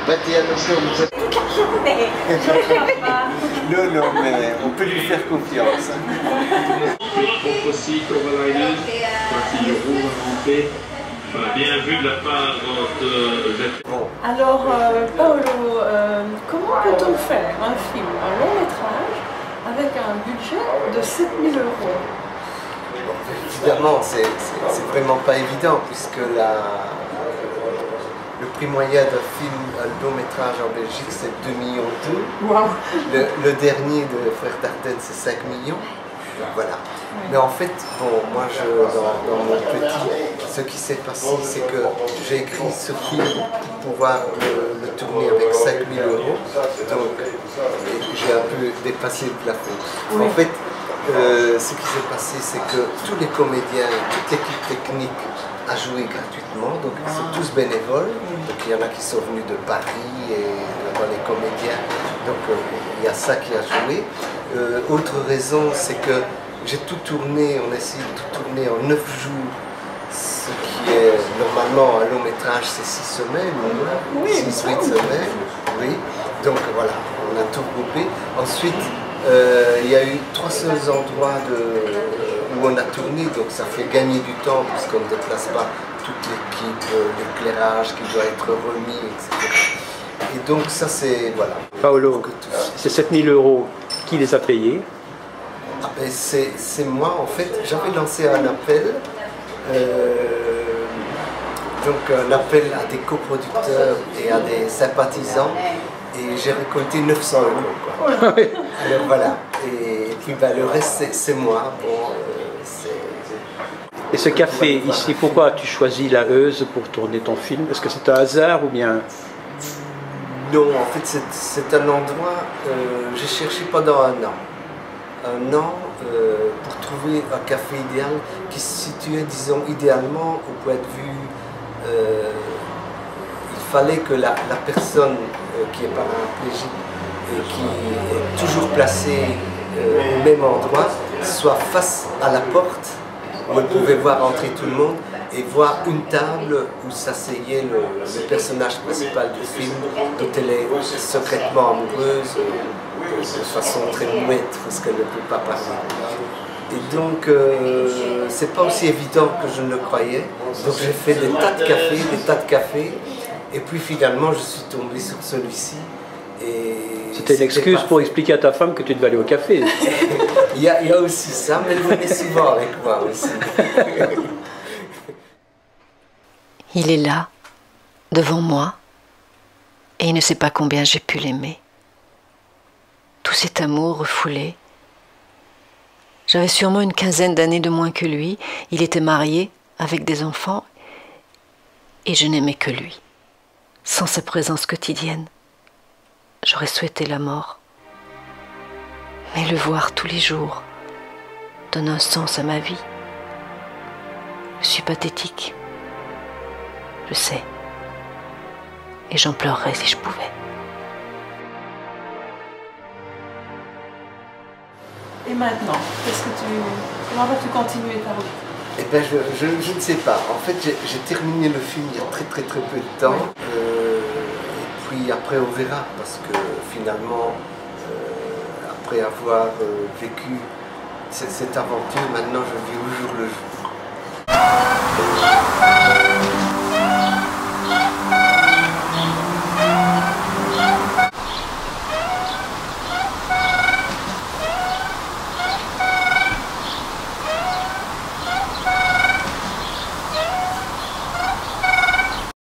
21 octobre. Toute la journée. Non, non, mais on peut lui faire confiance. Aussi, Kovalainen, voici Roux monté. Bien vu de la part de... Bon. Alors, Paolo, comment peut-on faire un film, un long métrage, avec un budget de 7 000 €? Bon, évidemment, c'est vraiment pas évident, puisque le prix moyen d'un film, un long métrage en Belgique, c'est 2,2 millions. Wow. Le dernier de Frère Dardenne, c'est 5 millions. Voilà. Mais en fait, bon, moi, dans mon petit, ce qui s'est passé, c'est que j'ai écrit ce film pour pouvoir le tourner avec 5 000 €. Donc, j'ai un peu dépassé le plafond. Oui. En fait, ce qui s'est passé, c'est que tous les comédiens, toute l'équipe technique a joué gratuitement, donc ils sont tous bénévoles. Donc il y en a qui sont venus de Paris et dans les comédiens, donc il y a ça qui a joué. Autre raison, c'est que j'ai tout tourné, on a essayé de tout tourner en 9 jours, ce qui est normalement un long métrage, c'est 6 semaines, 6-8 semaines, oui. Donc voilà, on a tout groupé. Ensuite, il y a eu 3 seuls endroits où on a tourné, donc ça fait gagner du temps puisqu'on ne déplace pas toute l'équipe, l'éclairage qui doit être remis, etc. Et donc ça c'est, voilà. Paolo, ces 7 000 €, qui les a payés? Ah ben c'est moi, en fait, j'avais lancé un appel, donc un appel à des coproducteurs et à des sympathisants, et j'ai récolté 900 €. Quoi. Alors voilà, et puis ben, le reste c'est moi. Bon, Et ce café ici, pourquoi as-tu choisi la Heuse pour tourner ton film? Est-ce que c'est un hasard ou bien? Non, en fait c'est un endroit, j'ai cherché pendant un an pour trouver un café idéal qui se situait, disons, idéalement au point de vue, il fallait que la personne qui est paraplégique et qui est toujours placée au même endroit soit face à la porte où elle pouvait voir entrer tout le monde et voir une table où s'asseyait le personnage principal du film, dont elle est secrètement amoureuse, de façon très muette, parce qu'elle ne peut pas parler. Et donc, c'est pas aussi évident que je ne le croyais. Donc j'ai fait des tas de cafés, et puis finalement je suis tombé sur celui-ci. C'était une excuse pour expliquer à ta femme que tu devais aller au café. Il y a aussi ça, mais elle venait souvent avec moi aussi. Il est là, devant moi, et il ne sait pas combien j'ai pu l'aimer. Tout cet amour refoulé. J'avais sûrement une quinzaine d'années de moins que lui. Il était marié, avec des enfants, et je n'aimais que lui. Sans sa présence quotidienne, j'aurais souhaité la mort. Mais le voir tous les jours donne un sens à ma vie. Je suis pathétique. Je sais. Et j'en pleurerais si je pouvais. Et maintenant, comment vas-tu continuer ta route? Eh bien, je ne sais pas. En fait, j'ai terminé le film il y a très peu de temps. Et puis après, on verra. Parce que finalement, après avoir vécu cette aventure, maintenant je vis au jour le jour.